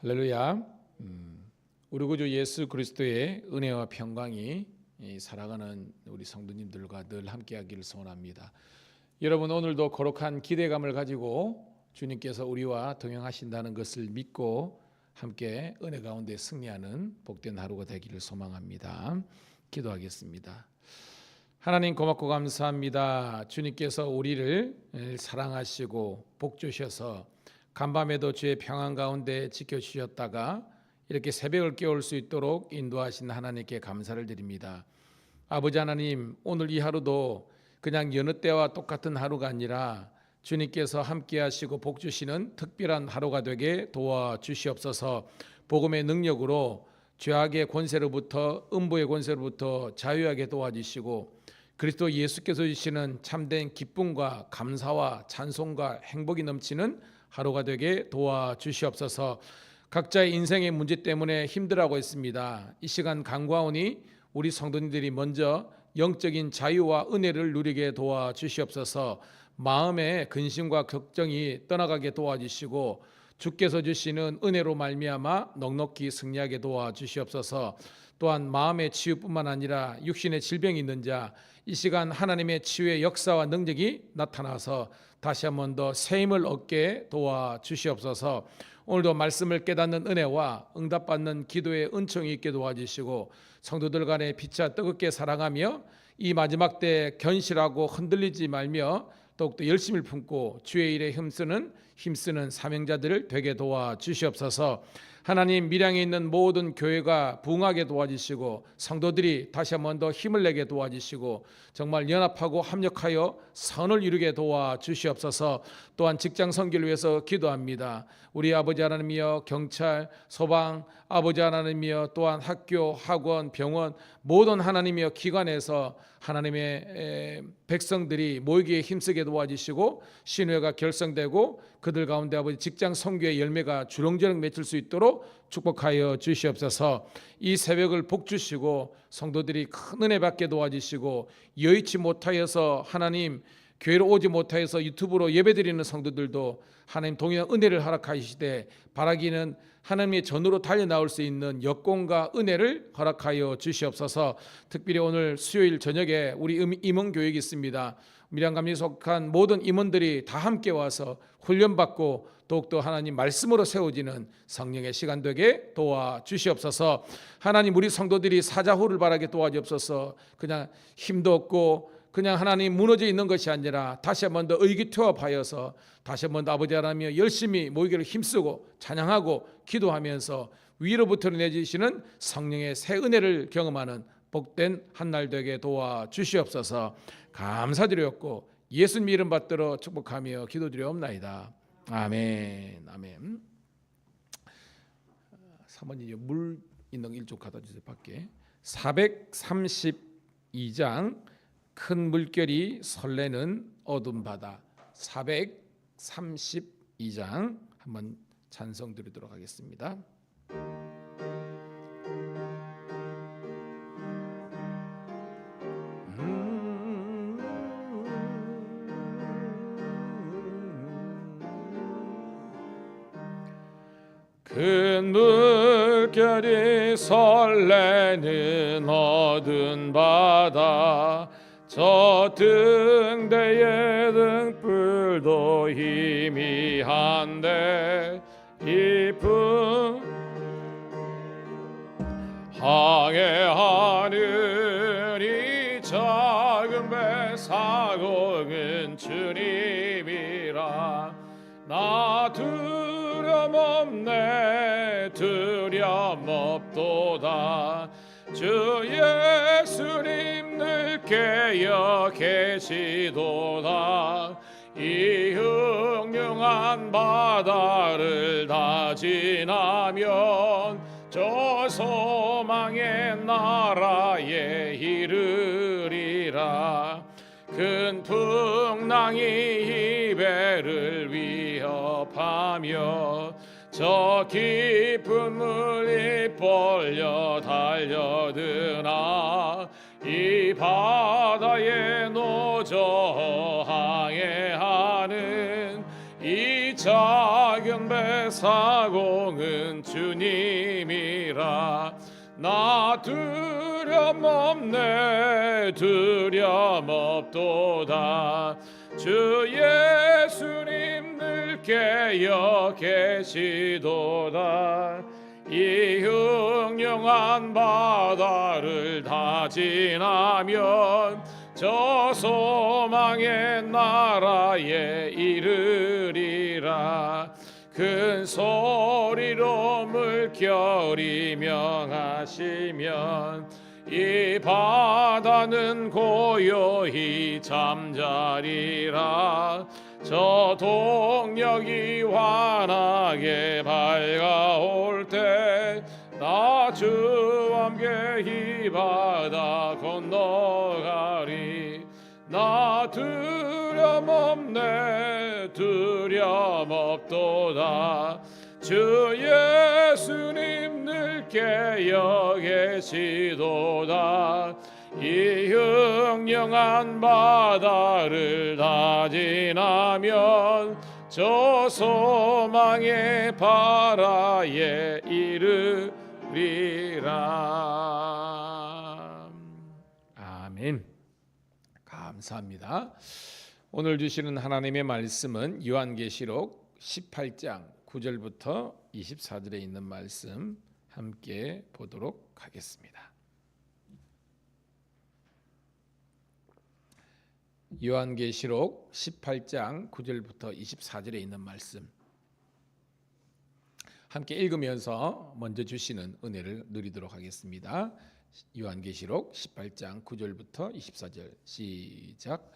할렐루야. 우리 구주 예수 그리스도의 은혜와 평강이 살아가는 우리 성도님들과 늘 함께하기를 소원합니다. 여러분, 오늘도 거룩한 기대감을 가지고 주님께서 우리와 동행하신다는 것을 믿고 함께 은혜 가운데 승리하는 복된 하루가 되기를 소망합니다. 기도하겠습니다. 하나님, 고맙고 감사합니다. 주님께서 우리를 사랑하시고 복 주셔서 간밤에도 주의 평안 가운데 지켜주셨다가 이렇게 새벽을 깨울 수 있도록 인도하신 하나님께 감사를 드립니다. 아버지 하나님, 오늘 이 하루도 그냥 여느 때와 똑같은 하루가 아니라 주님께서 함께 하시고 복 주시는 특별한 하루가 되게 도와주시옵소서. 복음의 능력으로 죄악의 권세로부터 음부의 권세로부터 자유하게 도와주시고 그리스도 예수께서 주시는 참된 기쁨과 감사와 찬송과 행복이 넘치는 하루가 되게 도와주시옵소서. 각자의 인생의 문제 때문에 힘들어하고 있습니다. 이 시간 간구하오니 우리 성도님들이 먼저 영적인 자유와 은혜를 누리게 도와주시옵소서. 마음의 근심과 걱정이 떠나가게 도와주시고 주께서 주시는 은혜로 말미암아 넉넉히 승리하게 도와주시옵소서. 또한 마음의 치유뿐만 아니라 육신의 질병이 있는 자, 이 시간 하나님의 치유의 역사와 능력이 나타나서 다시 한 번 더 새 힘을 얻게 도와주시옵소서. 오늘도 말씀을 깨닫는 은혜와 응답받는 기도의 은총이 있게 도와주시고 성도들 간에 피차 뜨겁게 사랑하며 이 마지막 때 견실하고 흔들리지 말며 더욱더 열심을 품고 주의 일에 힘쓰는 사명자들을 되게 도와주시옵소서. 하나님, 밀양에 있는 모든 교회가 부흥하게 도와주시고 성도들이 다시 한 번 더 힘을 내게 도와주시고 정말 연합하고 합력하여 선을 이루게 도와주시옵소서. 또한 직장 선교를 위해서 기도합니다. 우리 아버지 하나님이여, 경찰, 소방, 아버지 하나님이여, 또한 학교, 학원, 병원 모든 하나님이여 기관에서 하나님의 백성들이 모이기에 힘쓰게 도와주시고 신회가 결성되고 그들 가운데 아버지 직장 선교의 열매가 주렁주렁 맺힐 수 있도록 축복하여 주시옵소서. 이 새벽을 복 주시고 성도들이 큰 은혜 받게 도와주시고 여의치 못하여서 하나님 교회로 오지 못하여서 유튜브로 예배드리는 성도들도 하나님 동일한 은혜를 허락하시되 바라기는 하나님의 전으로 달려나올 수 있는 여건과 은혜를 허락하여 주시옵소서. 특별히 오늘 수요일 저녁에 우리 임원교육이 있습니다. 밀양감리에 속한 모든 임원들이 다 함께 와서 훈련받고 더욱더 하나님 말씀으로 세워지는 성령의 시간 되게 도와주시옵소서. 하나님, 우리 성도들이 사자후를 바라게 도와주옵소서. 그냥 힘도 없고 그냥 하나님 무너져 있는 것이 아니라 다시 한 번 더 의기투합하여서 다시 한 번 더 아버지 하나님 열심히 모이기를 힘쓰고 찬양하고 기도하면서 위로부터 내주시는 성령의 새 은혜를 경험하는 복된 한날 되게 도와주시옵소서. 감사드렸고 예수님 이름 받들어 축복하며 기도드리옵나이다. 아멘. 아멘. 사모님 물 있는 일좀 갖다 주세요. 밖에 432장 큰 물결이 설레는 어둠 바다 432장 한번 찬송 드리도록 하겠습니다. 큰 물결이 설레는 어두운 바다 저 등대의 등불도 희미한데 깊은 항해하는 이 작은 배 사공은 주님이라 나 두려움 없도다 주 예수님 늘 깨어 계시도다 이 흉흉한 바다를 다 지나면 저 소망의 나라에 이르리라 큰 풍랑이 이 배를 위협하며 저 깊은 물이 벌려 달려드나 이 바다에 노저 항해하는 이 작은 배 사공은 주님이라. 나 두려움없네 두려움없도다. 주 예수님 늘 깨어 계시도다. 이 흉흉한 바다를 다 지나면 저 소망의 나라에 이르리라. 큰 소리로 물결이 명하시면 이 바다는 고요히 잠자리라. 저 동력이 환하게 밝아올 때 나 주와 함께 이 바다 건너가리. 나 두려움없네 두려움없도다. 주 예수님 늘 깨어 계시도다. 이 흉흉한 바다를 다 지나면 저 소망의 바다에 이르리라. 아멘. 감사합니다. 오늘 주시는 하나님의 말씀은 요한계시록 18장 9절부터 24절에 있는 말씀 함께 보도록 하겠습니다. 요한계시록 18장 9절부터 24절에 있는 말씀 함께 읽으면서 먼저 주시는 은혜를 누리도록 하겠습니다. 요한계시록 18장 9절부터 24절 시작.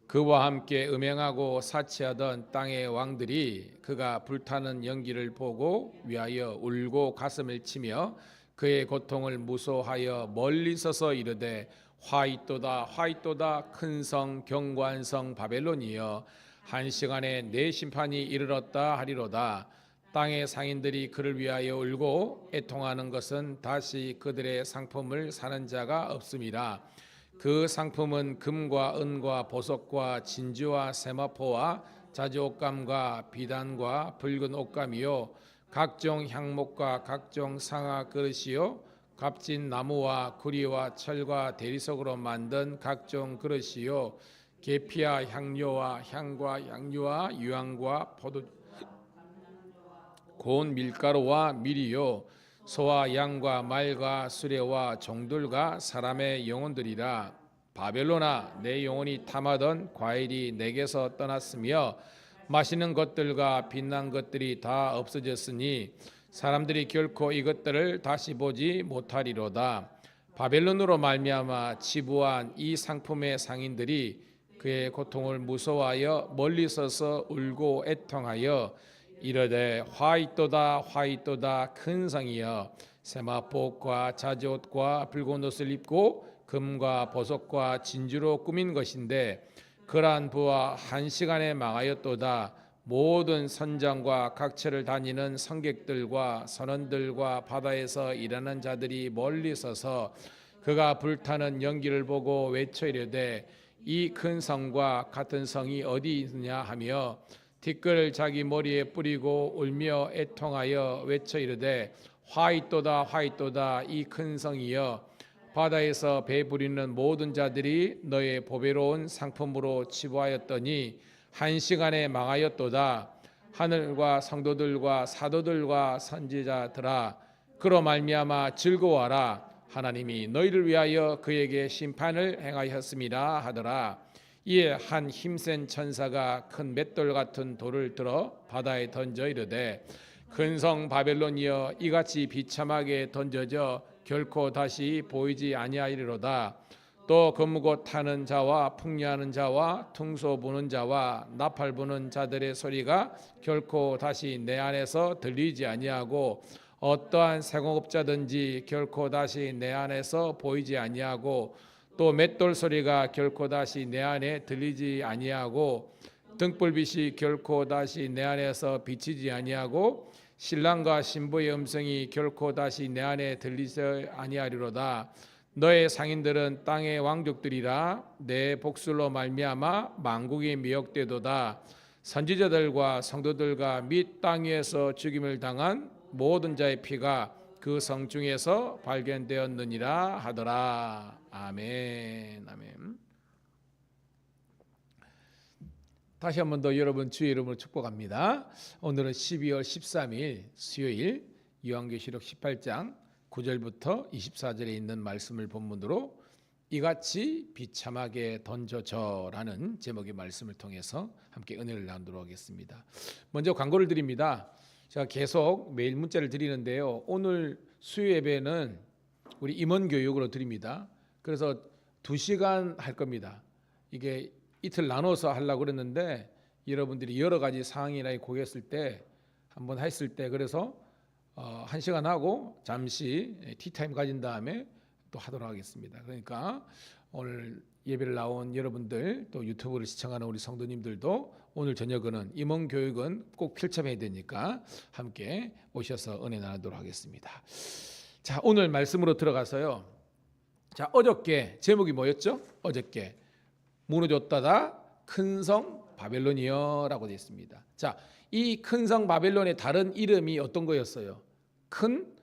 그와 함께 음행하고 사치하던 땅의 왕들이 그가 불타는 연기를 보고 위하여 울고 가슴을 치며 그의 고통을 무소하여 멀리 서서 이르되 화이또다 화이또다 큰 성 견고한 성 바벨론이여 한 시간에 내 심판이 이르렀다 하리로다. 땅의 상인들이 그를 위하여 울고 애통하는 것은 다시 그들의 상품을 사는 자가 없음이라. 그 상품은 금과 은과 보석과 진주와 세마포와 자주옷감과 비단과 붉은 옷감이요 각종 향목과 각종 상아 그릇이요 값진 나무와 구리와 철과 대리석으로 만든 각종 그릇이요 계피와 향료와 향과 양류와 유황과 포도 고운 밀가루와 밀이요 소와 양과 말과 수레와 종들과 사람의 영혼들이라. 바벨론아 내 영혼이 탐하던 과일이 내게서 떠났으며 마시는 것들과 빛난 것들이 다 없어졌으니 사람들이 결코 이것들을 다시 보지 못하리로다. 바벨론으로 말미암아 치부한 이 상품의 상인들이 그의 고통을 무서워하여 멀리 서서 울고 애통하여 이르되 화이또다 화이또다 큰 성이여 세마포옷과 자주옷과 붉은 옷을 입고 금과 보석과 진주로 꾸민 것인데 그러한 부와 한 시간에 망하였도다. 모든 선장과 각처를 다니는 성객들과 선원들과 바다에서 일하는 자들이 멀리 서서 그가 불타는 연기를 보고 외쳐 이르되 이 큰 성과 같은 성이 어디 있느냐 하며 티끌을 자기 머리에 뿌리고 울며 애통하여 외쳐 이르되 화이또다 화이또다 이 큰 성이여 바다에서 배 부리는 모든 자들이 너의 보배로운 상품으로 치부하였더니 한 시간에 망하였도다. 하늘과 성도들과 사도들과 선지자들아 그로 말미암아 즐거워하라. 하나님이 너희를 위하여 그에게 심판을 행하였음이라 하더라. 이에 한 힘센 천사가 큰 맷돌 같은 돌을 들어 바다에 던져 이르되 큰 성 바벨론이여 이같이 비참하게 던져져 결코 다시 보이지 아니하리로다. 또 거무고 타는 자와 풍류하는 자와 퉁소 부는 자와 나팔 부는 자들의 소리가 결코 다시 내 안에서 들리지 아니하고 어떠한 세공업자든지 결코 다시 내 안에서 보이지 아니하고 또 맷돌 소리가 결코 다시 내 안에 들리지 아니하고 등불빛이 결코 다시 내 안에서 비치지 아니하고 신랑과 신부의 음성이 결코 다시 내 안에 들리지 아니하리로다. 너의 상인들은 땅의 왕족들이라 내 복술로 말미암아 만국이 미혹되도다. 선지자들과 성도들과 및 땅 위에서 죽임을 당한 모든 자의 피가 그 성 중에서 발견되었느니라 하더라. 아멘. 아멘. 다시 한 번 더 여러분 주의 이름으로 축복합니다. 오늘은 12월 13일 수요일 요한계시록 18장 9절부터 24절에 있는 말씀을 본문으로 이같이 비참하게 던져져라는 제목의 말씀을 통해서 함께 은혜를 나누도록 하겠습니다. 먼저 광고를 드립니다. 제가 계속 매일 문자를 드리는데요. 오늘 수요 예배는 우리 임원교육으로 드립니다. 그래서 2시간 할 겁니다. 이게 이틀 나눠서 하려고 그랬는데 여러분들이 여러 가지 상황이나 고겠을 때 한번 했을 때 그래서 1시간 하고 잠시 티타임 가진 다음에 또 하도록 하겠습니다. 그러니까 오늘 예배를 나온 여러분들 또 유튜브를 시청하는 우리 성도님들도 오늘 저녁은 임원교육은 꼭 필참해야 되니까 함께 오셔서 은혜 나누도록 하겠습니다. 자, 오늘 말씀으로 들어가서요. 자, 어저께 제목이 뭐였죠? 어저께 무너졌다다 큰 성 바벨론이여라고 되어 있습니다. 자, 이 큰 성 바벨론의 다른 이름이 어떤 거였어요? 큰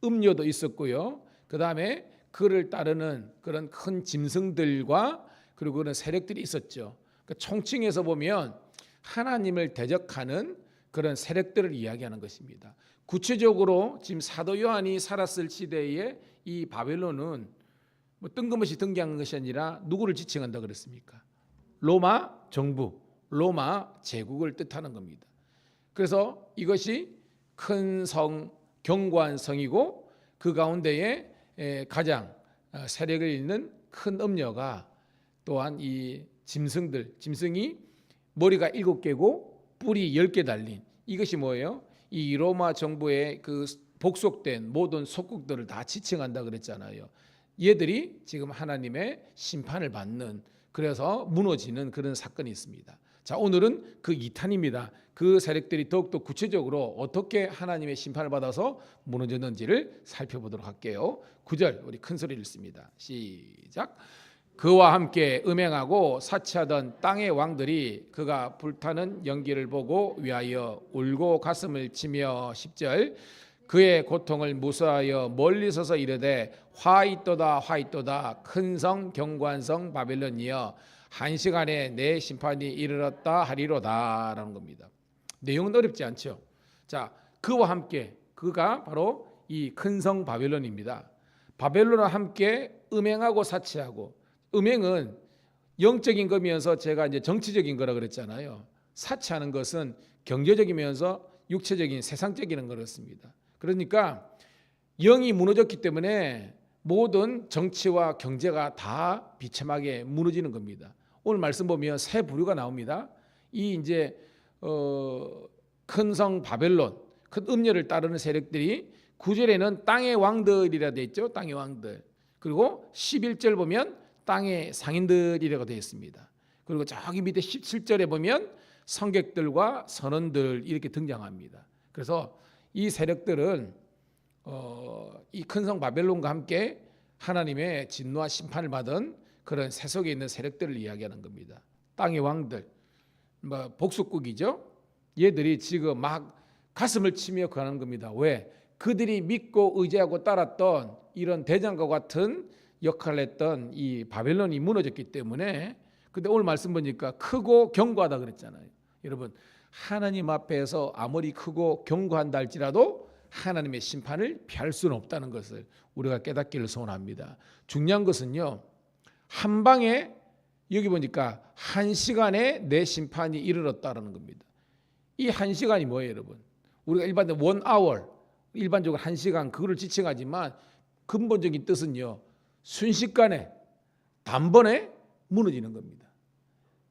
음료도 있었고요. 그 다음에 그를 따르는 그런 큰 짐승들과 그리고 그런 세력들이 있었죠. 그러니까 총칭해서 보면 하나님을 대적하는 그런 세력들을 이야기하는 것입니다. 구체적으로 지금 사도 요한이 살았을 시대에 이 바벨론은 뭐 뜬금없이 등장한 것이 아니라 누구를 지칭한다 그랬습니까? 로마 정부, 로마 제국을 뜻하는 겁니다. 그래서 이것이 큰 성, 견고한 성이고 그 가운데에 가장 세력을 잇는 큰 음녀가 또한 이 짐승이 머리가 7개고 뿔이 10개 달린 이것이 뭐예요? 이 로마 정부의 그 복속된 모든 속국들을 다 지칭한다 그랬잖아요. 얘들이 지금 하나님의 심판을 받는 그래서 무너지는 그런 사건이 있습니다. 자, 오늘은 그 2탄입니다. 그 세력들이 더욱더 구체적으로 어떻게 하나님의 심판을 받아서 무너졌는지를 살펴보도록 할게요. 9절 우리 큰 소리를 씁니다. 시작. 그와 함께 음행하고 사치하던 땅의 왕들이 그가 불타는 연기를 보고 위하여 울고 가슴을 치며 10절 그의 고통을 무서워하여 멀리 서서 이르되 화 있도다 큰 성 견고한 성 바벨론이여 한 시간에 내 심판이 이르렀다 하리로다 라는 겁니다. 내용은 어렵지 않죠. 자, 그와 함께 그가 바로 이 큰 성 바벨론입니다. 바벨론과 함께 음행하고 사치하고 음행은 영적인 거면서 제가 이제 정치적인 거라 그랬잖아요. 사치하는 것은 경제적이면서 육체적인 세상적인 거였습니다. 그러니까 영이 무너졌기 때문에 모든 정치와 경제가 다 비참하게 무너지는 겁니다. 오늘 말씀 보면 세 부류가 나옵니다. 이 이제 큰 성 바벨론, 큰 음녀를 따르는 세력들이 9절에는 땅의 왕들이라 돼 있죠. 땅의 왕들. 그리고 11절 보면 땅의 상인들이라고 되어 있습니다. 그리고 저기 밑에 17절에 보면 성객들과 선원들 이렇게 등장합니다. 그래서 이 세력들은 이 큰 성 바벨론과 함께 하나님의 진노와 심판을 받은 그런 세속에 있는 세력들을 이야기하는 겁니다. 땅의 왕들, 뭐 복수국이죠. 얘들이 지금 막 가슴을 치며 가는 겁니다. 왜? 그들이 믿고 의지하고 따랐던 이런 대장과 같은 역할을 했던 이 바벨론이 무너졌기 때문에. 근데 오늘 말씀 보니까 크고 견고하다 그랬잖아요. 여러분, 하나님 앞에서 아무리 크고 견고한다 할지라도 하나님의 심판을 피할 수는 없다는 것을 우리가 깨닫기를 소원합니다. 중요한 것은요, 한 방에 여기 보니까 한 시간에 내 심판이 이르렀다라는 겁니다. 이 한 시간이 뭐예요, 여러분? 우리가 일반적으로 1 hour, 일반적으로 한 시간 그거를 지칭하지만 근본적인 뜻은요, 순식간에 단번에 무너지는 겁니다.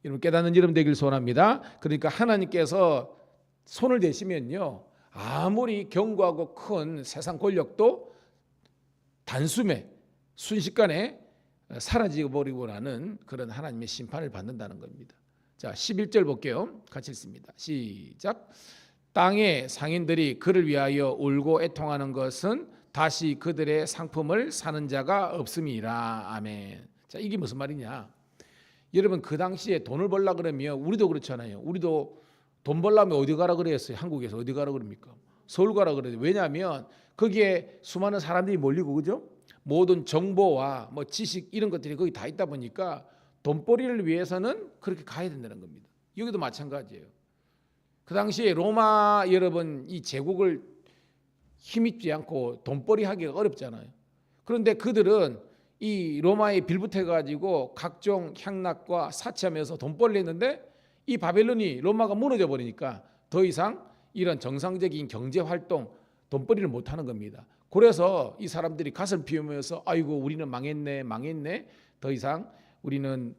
여러분 깨닫는 여러분 되길 소원합니다. 그러니까 하나님께서 손을 대시면요, 아무리 견고하고 큰 세상 권력도 단숨에 순식간에 사라지고 버리고 나는 그런 하나님의 심판을 받는다는 겁니다. 자, 11절 볼게요. 같이 읽습니다. 시작. 땅의 상인들이 그를 위하여 울고 애통하는 것은 다시 그들의 상품을 사는 자가 없음이라. 아멘. 자, 이게 무슨 말이냐? 여러분 그 당시에 돈을 벌려 그러면 우리도 그렇잖아요. 우리도 돈 벌려면 어디 가라 그랬어요? 한국에서 어디 가라 그럽니까? 서울 가라 그래요. 왜냐하면 거기에 수많은 사람들이 몰리고, 그죠? 모든 정보와 뭐 지식 이런 것들이 거기 다 있다 보니까 돈벌이를 위해서는 그렇게 가야 된다는 겁니다. 여기도 마찬가지예요. 그 당시에 로마 여러분 이 제국을 힘입지 않고 돈벌이 하기가 어렵잖아요. 그런데 그들은 이 로마에 빌붙어 가지고 각종 향락과 사치하면서 돈벌이를 했는데 이 바벨론이 로마가 무너져 버리니까 더 이상 이런 정상적인 경제 활동, 돈벌이를 못 하는 겁니다. 그래서 이 사람들이 가슴 피우면서 아이고 우리는 망했네. 더 이상 우리는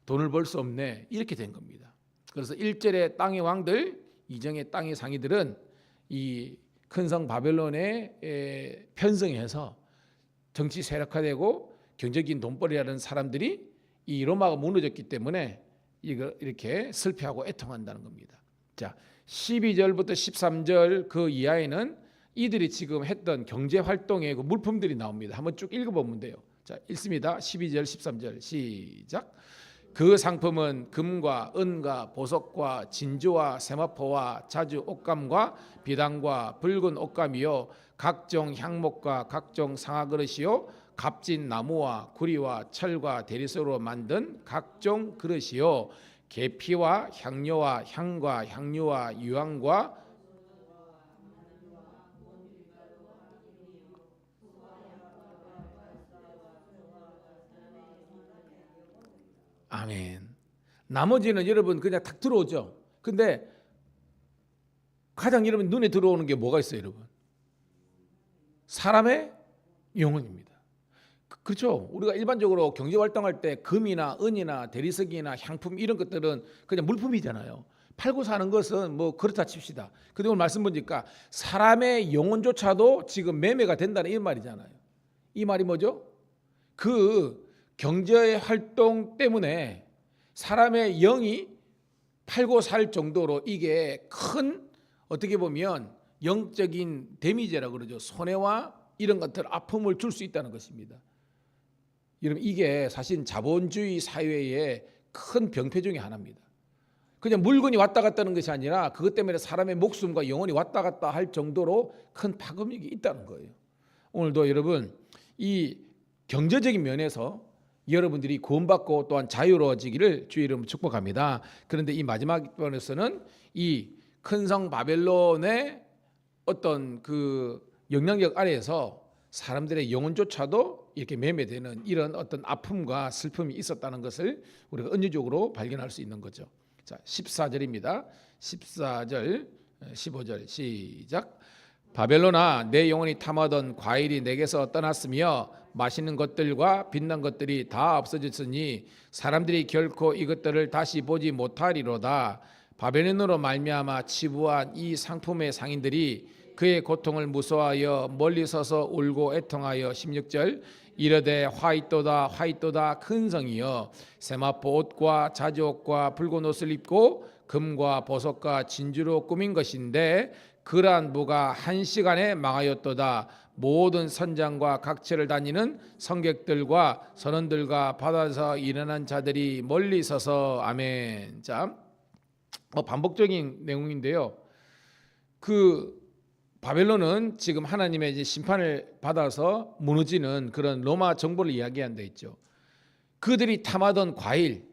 돈을 벌 수 없네. 이렇게 된 겁니다. 그래서 1절의 땅의 왕들, 2절의 땅의 상이들은 이 큰 성 바벨론에 편성해서 정치 세력화되고 경제적인 돈벌이라는 사람들이 이 로마가 무너졌기 때문에 이렇게 슬퍼하고 애통한다는 겁니다. 자, 12절부터 13절 그 이하에는 이들이 지금 했던 경제 활동의 그 물품들이 나옵니다. 한번 쭉 읽어보면 돼요. 자, 읽습니다. 12절, 13절 시작. 그 상품은 금과 은과 보석과 진주와 세마포와 자주 옷감과 비단과 붉은 옷감이요 각종 향목과 각종 상아그릇이요 값진 나무와 구리와 철과 대리석으로 만든 각종 그릇이요 계피와 향료와 향과 향유와 유황과 아멘. 나머지는 여러분 그냥 탁 들어오죠. 근데 가장 여러분 눈에 들어오는 게 뭐가 있어요, 여러분? 사람의 영혼입니다. 그렇죠. 우리가 일반적으로 경제 활동할 때 금이나 은이나 대리석이나 향품 이런 것들은 그냥 물품이잖아요. 팔고 사는 것은 뭐 그렇다 칩시다. 근데 오늘 말씀 보니까 사람의 영혼조차도 지금 매매가 된다는 이 말이잖아요. 이 말이 뭐죠? 그 경제 활동 때문에 사람의 영이 팔고 살 정도로 이게 큰 어떻게 보면 영적인 데미지라고 그러죠. 손해와 이런 것들 아픔을 줄 수 있다는 것입니다. 여러분 이게 사실 자본주의 사회의 큰 병폐 중에 하나입니다. 그냥 물건이 왔다 갔다 하는 것이 아니라 그것 때문에 사람의 목숨과 영혼이 왔다 갔다 할 정도로 큰 파급력이 있다는 거예요. 오늘도 여러분 이 경제적인 면에서 여러분들이 구원받고 또한 자유로워지기를 주의 이름으로 축복합니다. 그런데 이 마지막 번에서는 이 큰 성 바벨론의 어떤 그 영향력 아래에서 사람들의 영혼조차도 이렇게 매매되는 이런 어떤 아픔과 슬픔이 있었다는 것을 우리가 은유적으로 발견할 수 있는 거죠. 자, 14절입니다. 14절, 15절 시작. 바벨론아, 내 영혼이 탐하던 과일이 내게서 떠났으며 맛있는 것들과 빛난 것들이 다 없어졌으니 사람들이 결코 이것들을 다시 보지 못하리로다. 바벨론으로 말미암아 치부한 이 상품의 상인들이 그의 고통을 무서워하여 멀리 서서 울고 애통하여 16절 이르되 화이또다 화이또다 큰 성이여 세마포 옷과 자주 옷과 붉은 옷을 입고 금과 보석과 진주로 꾸민 것인데 그러한 무가 한 시간에 망하였도다. 모든 선장과 각처를 다니는 성객들과 선원들과 바다에서 일어난 자들이 멀리 서서 아멘. 자, 반복적인 내용인데요. 그 바벨론은 지금 하나님의 이제 심판을 받아서 무너지는 그런 로마 정부를 이야기한 데 있죠. 그들이 탐하던 과일,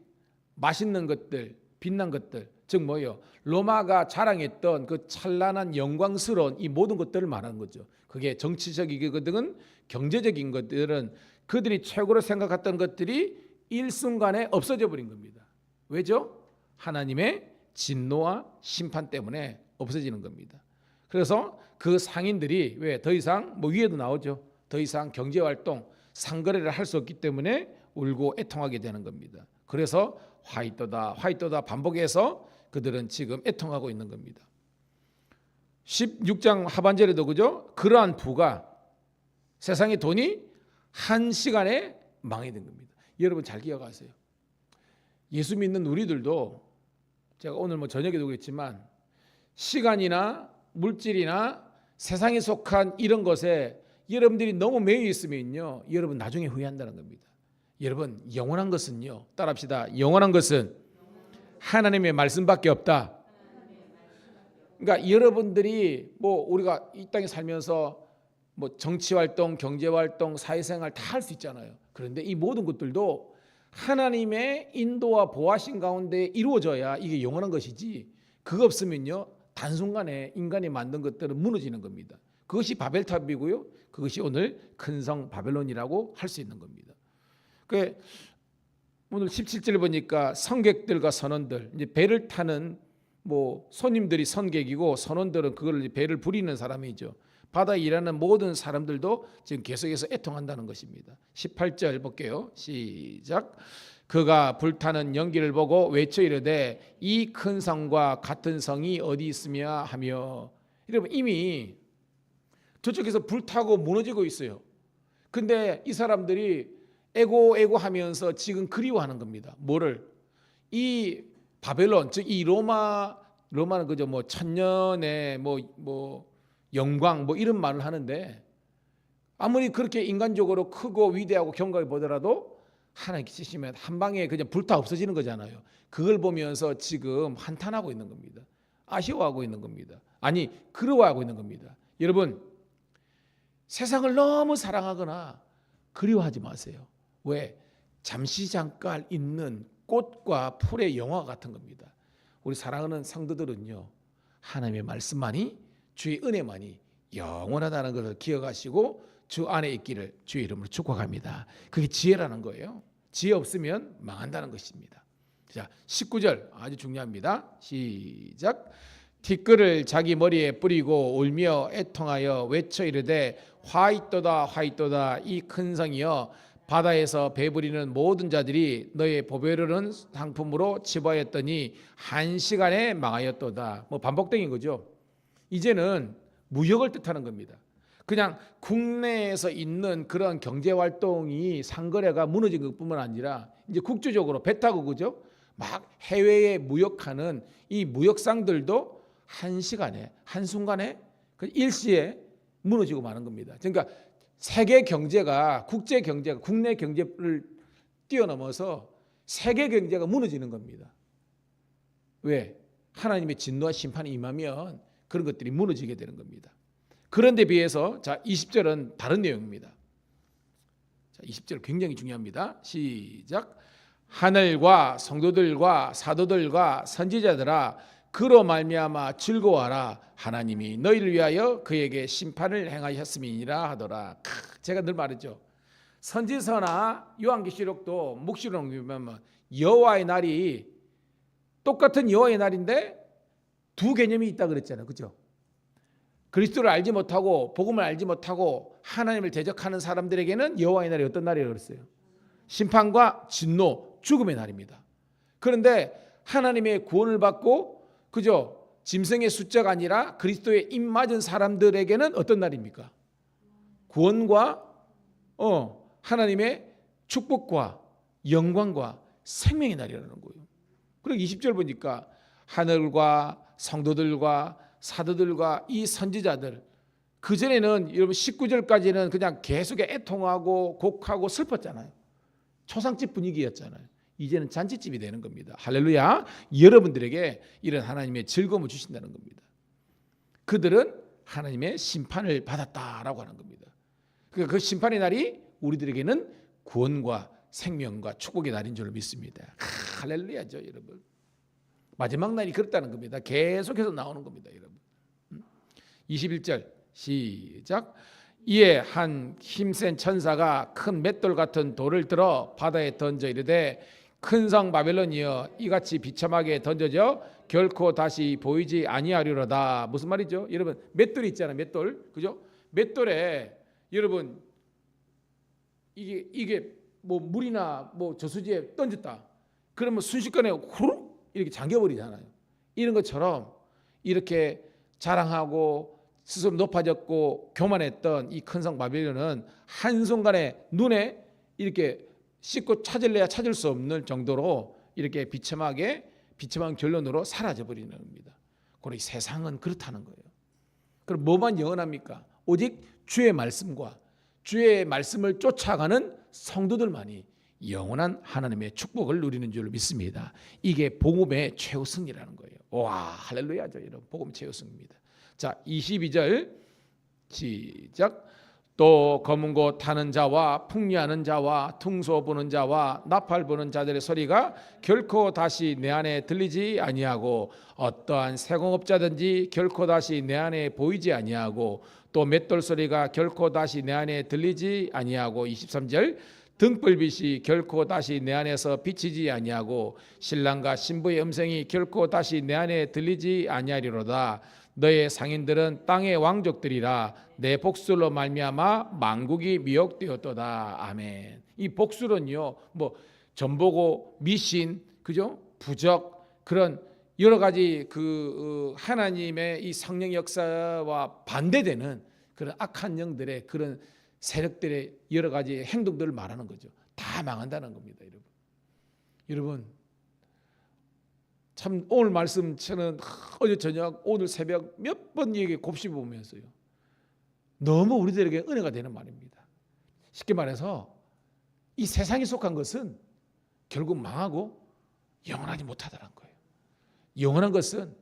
맛있는 것들, 빛난 것들, 즉 뭐예요? 로마가 자랑했던 그 찬란한 영광스러운 이 모든 것들을 말하는 거죠. 그게 정치적이거든, 경제적인 것들은 그들이 최고로 생각했던 것들이 일순간에 없어져 버린 겁니다. 왜죠? 하나님의 진노와 심판 때문에 없어지는 겁니다. 그래서 그 상인들이 왜 더 이상 뭐 위에도 나오죠. 더 이상 경제 활동, 상거래를 할 수 없기 때문에 울고 애통하게 되는 겁니다. 그래서 화이또다 화이또다 반복해서 그들은 지금 애통하고 있는 겁니다. 16장 하반절에도 그죠? 그러한 부가 세상의 돈이 한 시간에 망해든 겁니다. 여러분 잘 기억하세요. 예수 믿는 우리들도 제가 오늘 뭐 저녁에도 그랬지만 시간이나 물질이나 세상에 속한 이런 것에 여러분들이 너무 매여 있으면요, 여러분 나중에 후회한다는 겁니다. 여러분 영원한 것은요, 따라합시다. 영원한 것은 하나님의 말씀밖에 없다. 그러니까 여러분들이 뭐 우리가 이 땅에 살면서 뭐 정치 활동, 경제 활동, 사회생활 다 할 수 있잖아요. 그런데 이 모든 것들도 하나님의 인도와 보호하신 가운데 이루어져야 이게 영원한 것이지, 그거 없으면요 단순간에 인간이 만든 것들은 무너지는 겁니다. 그것이 바벨탑이고요, 그것이 오늘 큰 성 바벨론이라고 할 수 있는 겁니다. 그 오늘 17절 보니까 성객들과 선원들, 이제 배를 타는 뭐 손님들이 선객이고 선원들은 그걸 배를 부리는 사람이죠. 바다에 일하는 모든 사람들도 지금 계속해서 애통한다는 것입니다. 18절 볼게요. 시작. 그가 불타는 연기를 보고 외쳐 이르되 이 큰 성과 같은 성이 어디 있으며 하며. 여러분 이미 저쪽에서 불타고 무너지고 있어요. 근데 이 사람들이 에고 하면서 지금 그리워하는 겁니다. 뭐를? 이 바벨론, 즉 이 로마는 그저 뭐 천년의 뭐 영광 뭐 이런 말을 하는데, 아무리 그렇게 인간적으로 크고 위대하고 견고하게 보더라도 하나님께 치시면 한 방에 그냥 불타 없어지는 거잖아요. 그걸 보면서 지금 한탄하고 있는 겁니다. 아쉬워하고 있는 겁니다. 아니 그리워하고 있는 겁니다. 여러분 세상을 너무 사랑하거나 그리워하지 마세요. 왜? 잠시 잠깐 있는 꽃과 풀의 영화 같은 겁니다. 우리 사랑하는 성도들은요, 하나님의 말씀만이, 주의 은혜만이 영원하다는 것을 기억하시고 주 안에 있기를 주의 이름으로 축복합니다. 그게 지혜라는 거예요. 지혜 없으면 망한다는 것입니다. 자, 19절 아주 중요합니다. 시작. 티끌을 자기 머리에 뿌리고 울며 애통하여 외쳐 이르되 화 있도다 이 큰 성이여, 바다에서 배부리는 모든 자들이 너의 보배로는 상품으로 치부하였더니 한 시간에 망하였도다. 뭐 반복된 거죠. 이제는 무역을 뜻하는 겁니다. 그냥 국내에서 있는 그런 경제 활동이, 상거래가 무너진 것뿐만 아니라 이제 국제적으로 배 타고 그죠? 막 해외에 무역하는 이 무역상들도 한 시간에, 한순간에, 일시에 무너지고 마는 겁니다. 그러니까 세계 경제가, 국제 경제가 국내 경제를 뛰어넘어서 세계 경제가 무너지는 겁니다. 왜? 하나님의 진노와 심판이 임하면 그런 것들이 무너지게 되는 겁니다. 그런데 비해서 자 20절은 다른 내용입니다. 자 20절 굉장히 중요합니다. 시작. 하늘과 성도들과 사도들과 선지자들아 그로 말미암아 즐거워하라. 하나님이 너희를 위하여 그에게 심판을 행하셨음이니라 하더라. 제가 늘 말했죠. 선지서나 요한계시록도 묵시록 보면 여호와의 날이 똑같은 여호와의 날인데 두 개념이 있다 그랬잖아요. 그죠? 그리스도를 알지 못하고 복음을 알지 못하고 하나님을 대적하는 사람들에게는 여호와의 날이 어떤 날이라고 그랬어요? 심판과 진노, 죽음의 날입니다. 그런데 하나님의 구원을 받고 그죠? 짐승의 숫자가 아니라 그리스도의 입 맞은 사람들에게는 어떤 날입니까? 구원과 하나님의 축복과 영광과 생명의 날이라는 거예요. 그리고 20절 보니까 하늘과 성도들과 사도들과 이 선지자들, 그전에는 여러분 19절까지는 그냥 계속 애통하고 곡하고 슬펐잖아요. 초상집 분위기였잖아요. 이제는 잔치집이 되는 겁니다. 할렐루야. 여러분들에게 이런 하나님의 즐거움을 주신다는 겁니다. 그들은 하나님의 심판을 받았다라고 하는 겁니다. 그러니까 그 심판의 날이 우리들에게는 구원과 생명과 축복의 날인 줄 믿습니다. 할렐루야죠, 여러분. 마지막 날이 그렇다는 겁니다. 계속해서 나오는 겁니다, 여러분. 21절 시작. 이에 한 힘센 천사가 큰 맷돌 같은 돌을 들어 바다에 던져 이르되 큰 성 바벨론이여 이같이 비참하게 던져져 결코 다시 보이지 아니하리로다. 무슨 말이죠? 여러분 맷돌이 있잖아요. 맷돌. 그죠? 맷돌에 여러분 이게 뭐 물이나 뭐 저수지에 던졌다. 그러면 순식간에 후룩 이렇게 잠겨버리잖아요. 이런 것처럼 이렇게 자랑하고 스스로 높아졌고 교만했던 이 큰 성 바벨론은 한순간에 눈에 이렇게 씻고 찾을래야 찾을 수 없는 정도로 이렇게 비참한 결론으로 사라져버리는 겁니다. 그리고 세상은 그렇다는 거예요. 그럼 뭐만 영원합니까? 오직 주의 말씀과 주의 말씀을 쫓아가는 성도들만이 영원한 하나님의 축복을 누리는 줄 믿습니다. 이게 복음의 최우승이라는 거예요. 와, 할렐루야죠. 여러분, 복음 최우승입니다. 자, 22절 시작. 또 검은 곳 타는 자와 풍리하는 자와 퉁소 부는 자와 나팔 부는 자들의 소리가 결코 다시 내 안에 들리지 아니하고 어떠한 세공업자든지 결코 다시 내 안에 보이지 아니하고 또 맷돌 소리가 결코 다시 내 안에 들리지 아니하고 23절 등불빛이 결코 다시 내 안에서 비치지 아니하고 신랑과 신부의 음성이 결코 다시 내 안에 들리지 아니하리로다. 너의 상인들은 땅의 왕족들이라 내 복술로 말미암아 만국이 미혹되었도다. 아멘. 이 복술은요, 뭐 전보고 미신, 그죠? 부적, 그런 여러 가지 그 하나님의 이 성령 역사와 반대되는 그런 악한 영들의 그런 세력들의 여러 가지 행동들을 말하는 거죠. 다 망한다는 겁니다, 여러분. 여러분, 참 오늘 말씀 저는 어제 저녁 오늘 새벽 몇 번 얘기 곱씹어 보면서요, 너무 우리들에게 은혜가 되는 말입니다. 쉽게 말해서 이 세상에 속한 것은 결국 망하고 영원하지 못하다는 거예요. 영원한 것은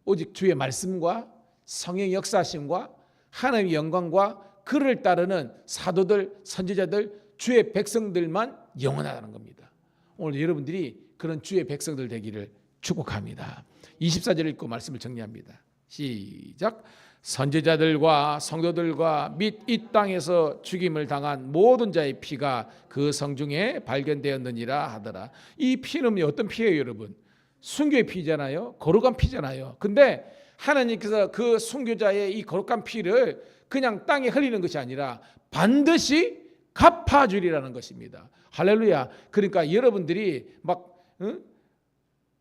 오직 주의 말씀과 성령의 역사하심과 하나님의 영광과 그를 따르는 사도들, 선지자들, 주의 백성들만 영원하다는 겁니다. 오늘 여러분들이 그런 주의 백성들 되기를 축복합니다. 24절 읽고 말씀을 정리합니다. 시작. 선지자들과 성도들과 및 이 땅에서 죽임을 당한 모든 자의 피가 그 성중에 발견되었느니라 하더라. 이 피는 어떤 피예요, 여러분? 순교의 피잖아요. 거룩한 피잖아요. 근데 하나님께서 그 순교자의 이 거룩한 피를 그냥 땅에 흘리는 것이 아니라 반드시 갚아주리라는 것입니다. 할렐루야. 그러니까 여러분들이 막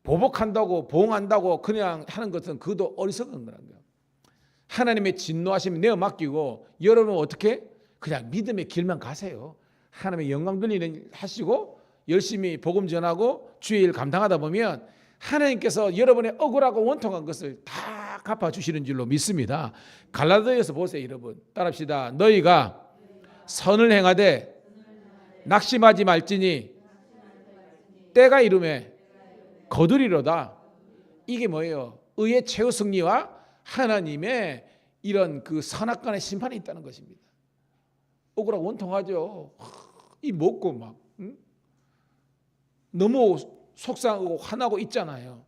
보복한다고 보응한다고 그냥 하는 것은 그것도 어리석은 거라는 거예요. 하나님의 진노하심을 내어 맡기고 여러분은 어떻게? 그냥 믿음의 길만 가세요. 하나님의 영광 돌리는 일 하시고 열심히 복음 전하고 주의 일 감당하다 보면 하나님께서 여러분의 억울하고 원통한 것을 다 갚아주시는 줄로 믿습니다. 갈라디아서 보세요, 여러분. 따라합시다. 너희가 선을 행하되 낙심하지 말지니 때가 이르매 거두리로다. 이게 뭐예요? 의의 최후 승리와 하나님의 이런 그 선악간의 심판이 있다는 것입니다. 억울하고 원통하죠. 이 먹고 막 너무 속상하고 화나고 있잖아요.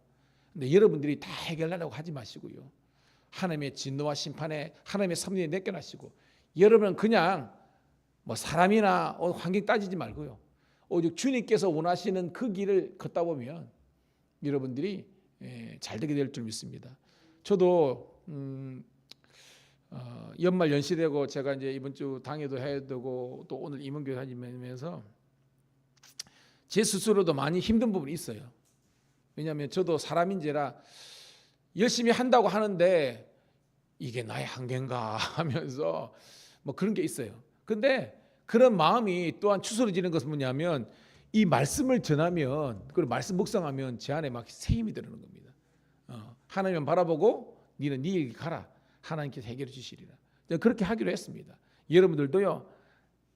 근데 여러분들이 다 해결하려고 하지 마시고요. 하나님의 진노와 심판에 하나님의 섭리에 맡겨놔시고 여러분은 그냥 뭐 사람이나 환경 따지지 말고요. 오직 주님께서 원하시는 그 길을 걷다 보면 여러분들이 잘 되게 될 줄 믿습니다. 저도 연말 연시되고 제가 이제 이번 주 당회도 해야 되고 또 오늘 임원교회 다니면서 제 스스로도 많이 힘든 부분이 있어요. 왜냐하면 저도 사람인지라 열심히 한다고 하는데 이게 나의 한계인가 하면서 뭐 그런 게 있어요. 근데 그런 마음이 또한 추스러지는 것은 뭐냐면 이 말씀을 전하면 그리고 말씀 묵상하면 제 안에 막 새 힘이 들어오는 겁니다. 하나님을 바라보고 너는 네 길 가라. 하나님께서 해결해 주시리라. 그렇게 하기로 했습니다. 여러분들도요,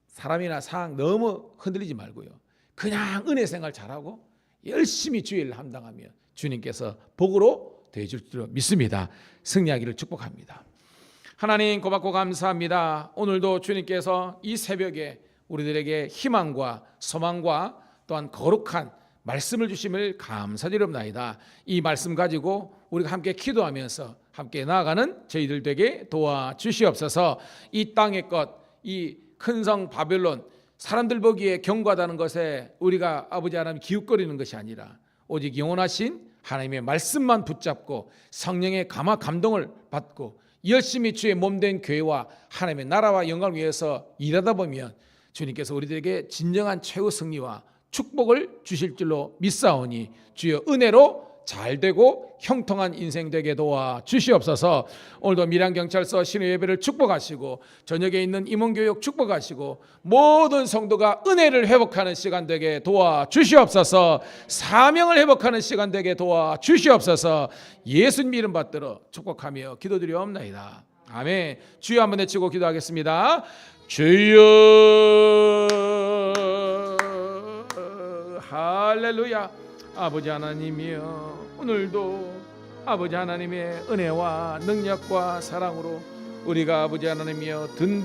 사람이나 상황 너무 흔들리지 말고요, 그냥 은혜 생활 잘하고 열심히 주의 일을 감당하면 주님께서 복으로 대해줄 줄 믿습니다. 승리하기를 축복합니다. 하나님 고맙고 감사합니다. 오늘도 주님께서 이 새벽에 우리들에게 희망과 소망과 또한 거룩한 말씀을 주심을 감사드립니다. 이 말씀 가지고 우리가 함께 기도하면서 함께 나아가는 저희들 되게 도와주시옵소서. 이 땅의 것, 이 큰 성 바벨론, 사람들 보기에 견고하다는 것에 우리가 아버지 하나님 기웃거리는 것이 아니라 오직 영원하신 하나님의 말씀만 붙잡고 성령의 감동을 받고 열심히 주의 몸된 교회와 하나님의 나라와 영광을 위해서 일하다 보면 주님께서 우리들에게 진정한 최후 승리와 축복을 주실 줄로 믿사오니 주여 은혜로 잘되고 형통한 인생 되게 도와주시옵소서. 오늘도 밀양경찰서 신의예배를 축복하시고 저녁에 있는 임원교육 축복하시고 모든 성도가 은혜를 회복하는 시간 되게 도와주시옵소서. 사명을 회복하는 시간 되게 도와주시옵소서. 예수님 이름 받들어 축복하며 기도드리옵나이다. 아멘. 주여 한번 외치고 기도하겠습니다. 주여 할렐루야. 아버지 하나님이여, 오늘도 아버지 하나님의 은혜와 능력과 사랑으로 우리가 아버지 하나님이여 든든히